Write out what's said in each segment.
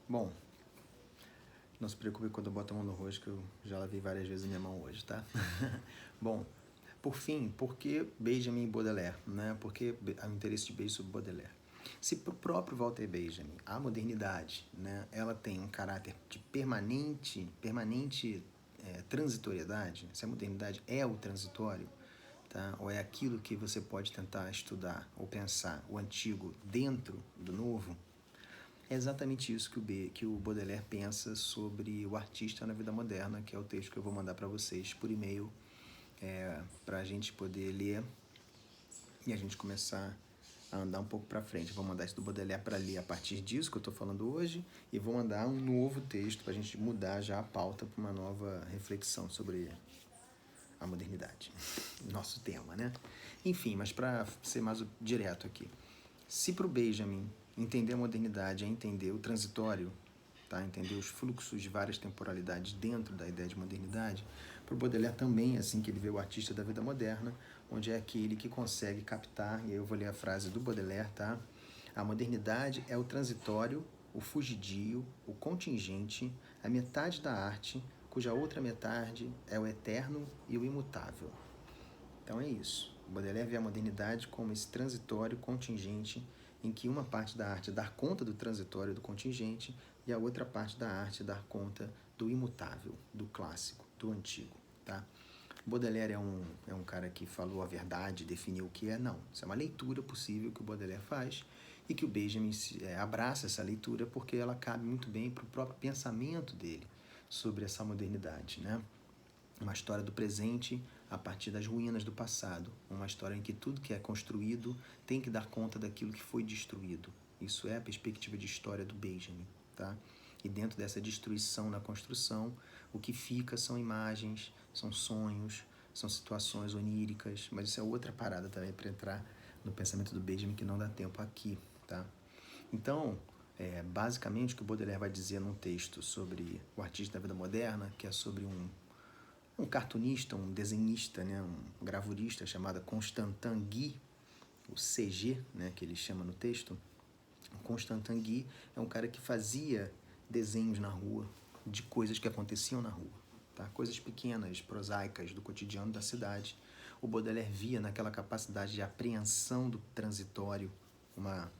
Bom, não se preocupe quando eu boto a mão no rosto, que eu já lavei várias vezes a minha mão hoje, tá? Bom, por fim, por que Benjamin Baudelaire, né? Por que o interesse de Benjamin sobre Baudelaire? Se para o próprio Walter Benjamin, a modernidade, né, ela tem um caráter de permanente transitoriedade, se a modernidade é o transitório, tá? Ou é aquilo que você pode tentar estudar ou pensar o antigo dentro do novo, é exatamente isso que o Baudelaire pensa sobre o artista na vida moderna, que é o texto que eu vou mandar para vocês por e-mail, para a gente poder ler e a gente começar a andar um pouco para frente. Eu vou mandar isso do Baudelaire para ler a partir disso que eu estou falando hoje e vou mandar um novo texto para a gente mudar já a pauta para uma nova reflexão sobre a modernidade. Nosso tema, né? Enfim, mas para ser mais direto aqui. Se para o Benjamin entender a modernidade é entender o transitório, tá? Entender os fluxos de várias temporalidades dentro da ideia de modernidade, para o Baudelaire também é assim que ele vê o artista da vida moderna, onde é aquele que consegue captar, e aí eu vou ler a frase do Baudelaire, tá? A modernidade é o transitório, o fugidio, o contingente, a metade da arte, cuja outra metade é o eterno e o imutável. Então é isso. O Baudelaire vê a modernidade como esse transitório contingente em que uma parte da arte dá conta do transitório do contingente e a outra parte da arte dá conta do imutável, do clássico, do antigo, tá? Baudelaire é um cara que falou a verdade, definiu o que é, não. Isso é uma leitura possível que o Baudelaire faz e que o Benjamin abraça essa leitura porque ela cabe muito bem para o próprio pensamento dele sobre essa modernidade, né? Uma história do presente a partir das ruínas do passado. Uma história em que tudo que é construído tem que dar conta daquilo que foi destruído. Isso é a perspectiva de história do Benjamin, tá? E dentro dessa destruição na construção, o que fica são imagens, são sonhos, são situações oníricas, mas isso é outra parada também para entrar no pensamento do Benjamin que não dá tempo aqui, tá? Então, basicamente o que o Baudelaire vai dizer num texto sobre o artista da vida moderna, que é sobre um cartunista, um desenhista, né, um gravurista chamado Constantin Guy, o CG, né, que ele chama no texto. O Constantin Guy é um cara que fazia desenhos na rua de coisas que aconteciam na rua, tá? Coisas pequenas, prosaicas do cotidiano da cidade. O Baudelaire via naquela capacidade de apreensão do transitório, uma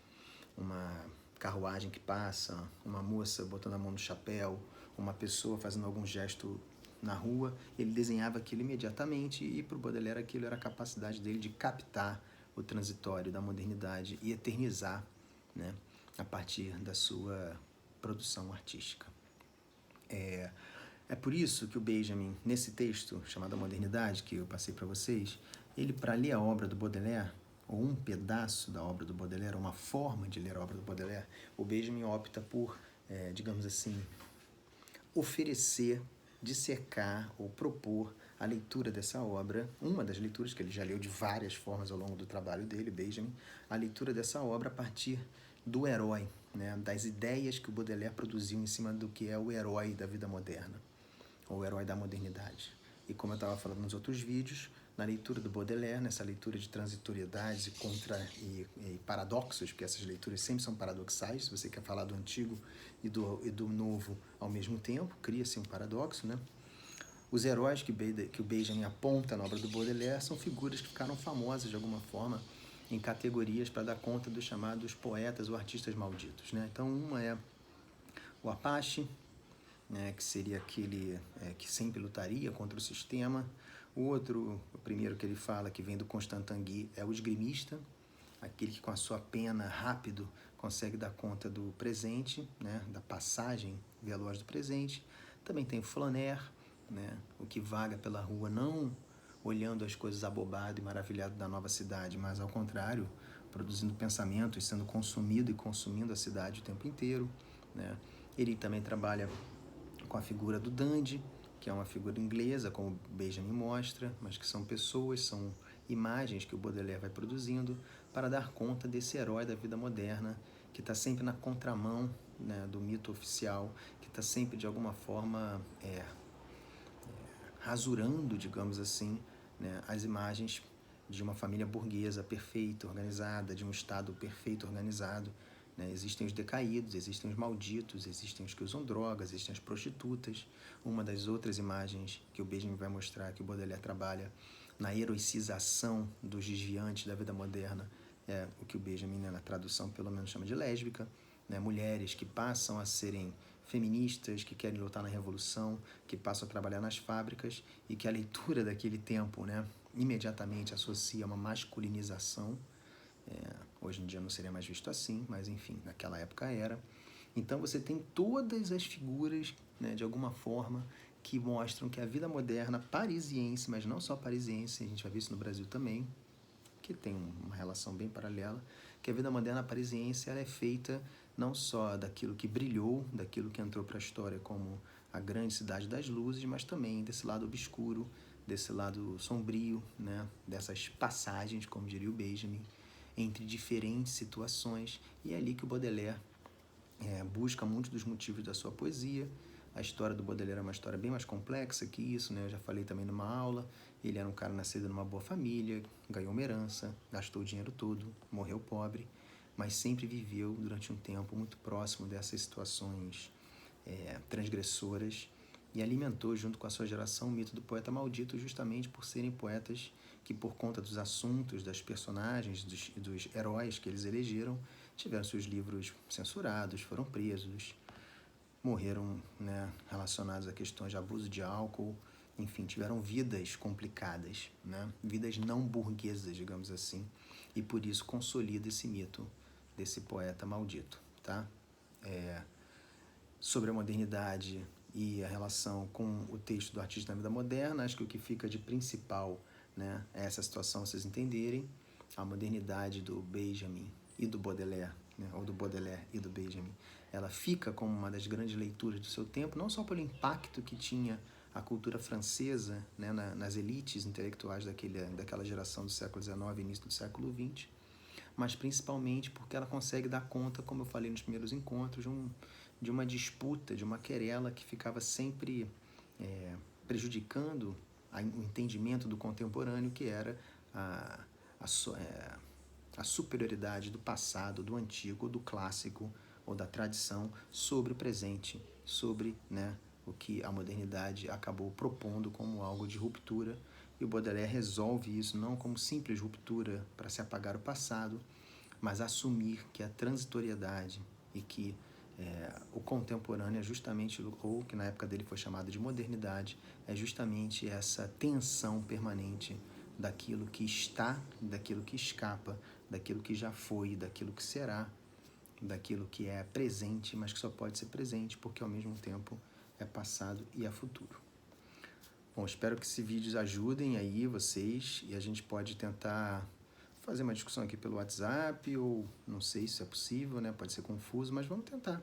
carruagem que passa, uma moça botando a mão no chapéu, uma pessoa fazendo algum gesto na rua, ele desenhava aquilo imediatamente e para o Baudelaire aquilo era a capacidade dele de captar o transitório da modernidade e eternizar, né, a partir da sua produção artística. É por isso que o Benjamin, nesse texto chamado A Modernidade, que eu passei para vocês, ele, para ler a obra do Baudelaire, ou um pedaço da obra do Baudelaire, uma forma de ler a obra do Baudelaire, o Benjamin opta por, digamos assim, oferecer, dissecar ou propor a leitura dessa obra, uma das leituras que ele já leu de várias formas ao longo do trabalho dele, Benjamin, a leitura dessa obra a partir do herói, né, das ideias que o Baudelaire produziu em cima do que é o herói da vida moderna, ou o herói da modernidade. E como eu estava falando nos outros vídeos, na leitura do Baudelaire, nessa leitura de transitoriedades e paradoxos, porque essas leituras sempre são paradoxais, se você quer falar do antigo e do novo ao mesmo tempo, cria-se um paradoxo, né? Os heróis que o Benjamin aponta na obra do Baudelaire são figuras que ficaram famosas de alguma forma em categorias para dar conta dos chamados poetas ou artistas malditos, né? Então, uma é o Apache, né, que seria aquele que sempre lutaria contra o sistema. O outro, o primeiro que ele fala, que vem do Constantin Guy, é o esgrimista, aquele que com a sua pena rápido consegue dar conta do presente, né, da passagem veloz do presente. Também tem o flaner, né, o que vaga pela rua não olhando as coisas abobado e maravilhado da nova cidade, mas ao contrário, produzindo pensamentos, sendo consumido e consumindo a cidade o tempo inteiro, né. Ele também trabalha com a figura do dandy, que é uma figura inglesa, como Benjamin mostra, mas que são pessoas, são imagens que o Baudelaire vai produzindo para dar conta desse herói da vida moderna, que está sempre na contramão, né, do mito oficial, que está sempre, de alguma forma, rasurando, digamos assim, né, as imagens de uma família burguesa perfeita, organizada, de um Estado perfeito, organizado, né? Existem os decaídos, existem os malditos, existem os que usam drogas, existem as prostitutas. Uma das outras imagens que o Benjamin vai mostrar, que o Baudelaire trabalha na heroicização dos desviantes da vida moderna, é o que o Benjamin, né, na tradução, pelo menos chama de lésbica, né? Mulheres que passam a serem feministas, que querem lutar na revolução, que passam a trabalhar nas fábricas, e que a leitura daquele tempo, né, imediatamente associa uma masculinização. Hoje em dia não seria mais visto assim, mas enfim, naquela época era. Então você tem todas as figuras, né, de alguma forma, que mostram que a vida moderna parisiense, mas não só parisiense, a gente vai ver isso no Brasil também, que tem uma relação bem paralela, que a vida moderna parisiense ela é feita não só daquilo que brilhou, daquilo que entrou para a história como a grande cidade das luzes, mas também desse lado obscuro, desse lado sombrio, né, dessas passagens, como diria o Benjamin, entre diferentes situações, e é ali que o Baudelaire busca muitos dos motivos da sua poesia. A história do Baudelaire é uma história bem mais complexa que isso, né? Eu já falei também numa aula. Ele era um cara nascido numa boa família, ganhou uma herança, gastou o dinheiro todo, morreu pobre, mas sempre viveu durante um tempo muito próximo dessas situações transgressoras, e alimentou junto com a sua geração o mito do poeta maldito, justamente por serem poetas que, por conta dos assuntos, das personagens, dos heróis que eles elegeram, tiveram seus livros censurados, foram presos, morreram, né, relacionados a questões de abuso de álcool, enfim, tiveram vidas complicadas, né, vidas não burguesas, digamos assim, e por isso consolida esse mito desse poeta maldito, tá? Sobre a modernidade e a relação com o texto do artista na vida moderna, acho que o que fica de principal, né, é essa situação, vocês entenderem, a modernidade do Benjamin e do Baudelaire, né, ou do Baudelaire e do Benjamin, ela fica como uma das grandes leituras do seu tempo, não só pelo impacto que tinha a cultura francesa, né, nas elites intelectuais daquela geração do século XIX e início do século XX, mas principalmente porque ela consegue dar conta, como eu falei nos primeiros encontros, de uma disputa, de uma querela que ficava sempre prejudicando o entendimento do contemporâneo, que era a superioridade do passado, do antigo, do clássico ou da tradição sobre o presente, sobre, né, o que a modernidade acabou propondo como algo de ruptura. E o Baudelaire resolve isso não como simples ruptura para se apagar o passado, mas assumir que a transitoriedade e que o contemporâneo é justamente, ou que na época dele foi chamado de modernidade, é justamente essa tensão permanente daquilo que está, daquilo que escapa, daquilo que já foi, daquilo que será, daquilo que é presente, mas que só pode ser presente porque ao mesmo tempo é passado e é futuro. Bom, espero que esses vídeos ajudem aí vocês, e a gente pode tentar fazer uma discussão aqui pelo WhatsApp, ou não sei se é possível, né? Pode ser confuso, mas vamos tentar.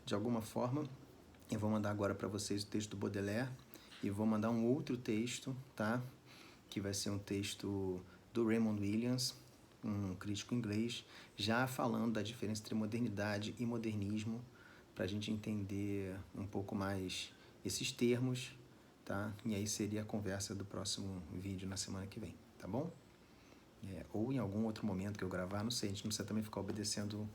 De alguma forma, eu vou mandar agora para vocês o texto do Baudelaire, e vou mandar um outro texto, tá? Que vai ser um texto do Raymond Williams, um crítico inglês, já falando da diferença entre modernidade e modernismo, para a gente entender um pouco mais esses termos, tá? E aí seria a conversa do próximo vídeo na semana que vem, tá bom? Ou em algum outro momento que eu gravar, não sei, a gente não precisa também ficar obedecendo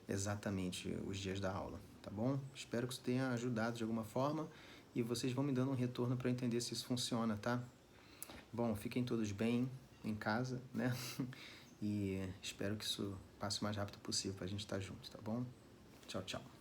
exatamente os dias da aula, tá bom? Espero que isso tenha ajudado de alguma forma, e vocês vão me dando um retorno para entender se isso funciona, tá? Bom, fiquem todos bem em casa, né? E espero que isso passe o mais rápido possível para a gente estar junto, tá bom? Tchau, tchau.